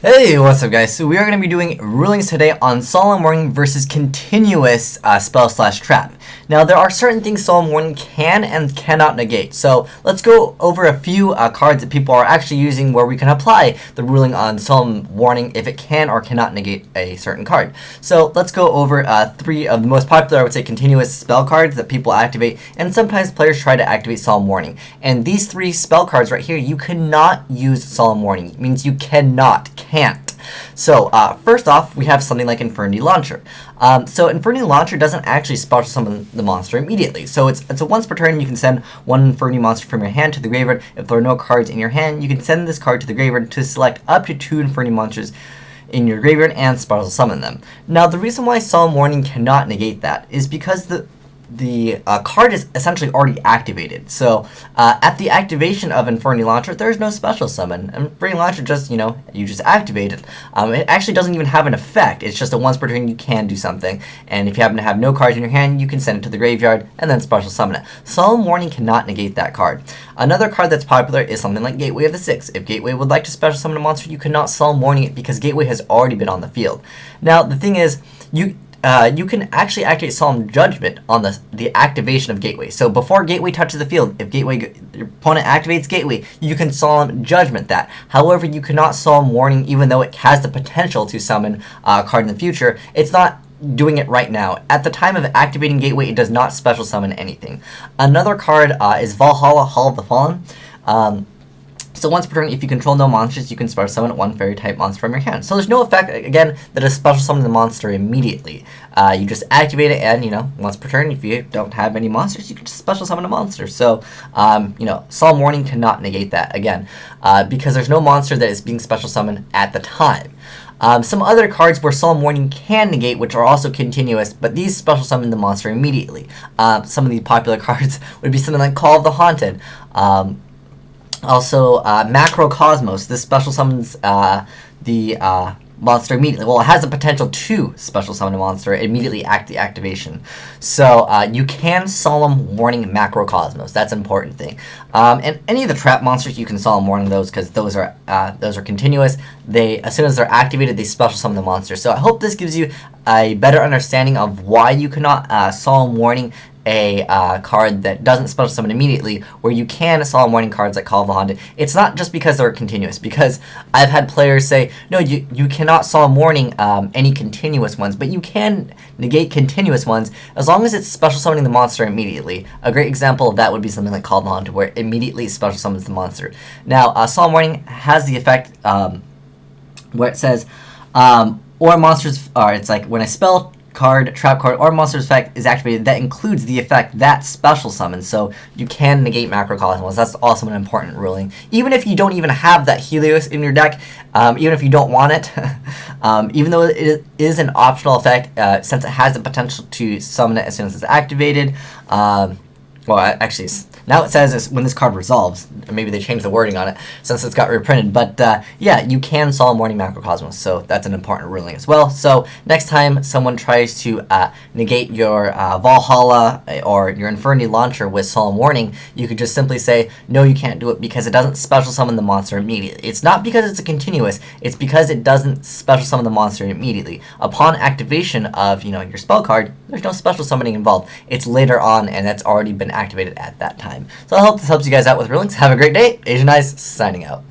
Hey, what's up guys? So we are going to be doing rulings today on Solemn Warning versus continuous spell/trap. Now there are certain things Solemn Warning can and cannot negate. So let's go over a few cards that people are actually using where we can apply the ruling on Solemn Warning if it can or cannot negate a certain card. So let's go over three of the most popular, I would say, continuous spell cards that people activate, and sometimes players try to activate Solemn Warning. And these three spell cards right here, you cannot use Solemn Warning. It means you can't. So first off, we have something like Infernity Launcher. So Infernity Launcher doesn't actually special summon the monster immediately. So it's a once per turn you can send one Infernity monster from your hand to the graveyard. If there are no cards in your hand, you can send this card to the graveyard to select up to 2 Infernity monsters in your graveyard and special summon them. Now the reason why Solemn Warning cannot negate that is because the card is essentially already activated. So at the activation of Infernity Launcher, there's no special summon. Infernity Launcher just, you just activate it. It actually doesn't even have an effect. It's just a once per turn you can do something. And if you happen to have no cards in your hand, you can send it to the graveyard and then special summon it. Solemn Warning cannot negate that card. Another card that's popular is something like Gateway of the Six. If Gateway would like to special summon a monster, you cannot Solemn Warning it because Gateway has already been on the field. Now, the thing is, you can actually activate Solemn Judgment on the activation of Gateway. So before Gateway touches the field, if your opponent activates Gateway, you can Solemn Judgment that. However, you cannot Solemn Warning even though it has the potential to summon a card in the future. It's not doing it right now. At the time of activating Gateway, it does not special summon anything. Another card is Valhalla, Hall of the Fallen. So once per turn, if you control no monsters, you can special summon one fairy type monster from your hand. So there's no effect, again, that is special summon the monster immediately. You just activate it and, once per turn, if you don't have any monsters, you can just special summon a monster. So, Solemn Warning cannot negate that, again, because there's no monster that is being special summoned at the time. Some other cards where Solemn Warning can negate, which are also continuous, but these special summon the monster immediately. Some of the popular cards would be something like Call of the Haunted. Also, Macrocosmos. This special summons the monster immediately. Well, it has the potential to special summon a monster immediately at the activation. So you can Solemn Warning Macrocosmos. That's an important thing. And any of the trap monsters, you can Solemn Warning those because those are continuous. As soon as they're activated, they special summon the monster. So I hope this gives you a better understanding of why you cannot Solemn Warning a card that doesn't special summon immediately, where you can Solemn Warning cards like Call of the Haunted. It's not just because they're continuous, because I've had players say, no, you cannot Solemn Warning any continuous ones, but you can negate continuous ones as long as it's special summoning the monster immediately. A great example of that would be something like Call of the Haunted, where it immediately special summons the monster. Now, Solemn Warning has the effect where it says, or monsters, or it's like when a spell card, trap card, or monster's effect is activated that includes the effect that special summons. So you can negate Macrocosmos. That's also an important ruling. Even if you don't even have that Helios in your deck, even if you don't want it, even though it is an optional effect, since it has the potential to summon it as soon as it's activated, well, actually, now it says when this card resolves. Maybe they changed the wording on it since it's got reprinted. But yeah, you can Solemn Warning Macrocosmos, so that's an important ruling as well. So next time someone tries to negate your Valhalla or your Infernity Launcher with Solemn Warning, you could just simply say, no, you can't do it because it doesn't special summon the monster immediately. It's not because it's a continuous, it's because it doesn't special summon the monster immediately. Upon activation of, your spell card, there's no special summoning involved. It's later on, and that's already been activated at that time. So I hope this helps you guys out with rulings. Have a great day. Asian Eyes signing out.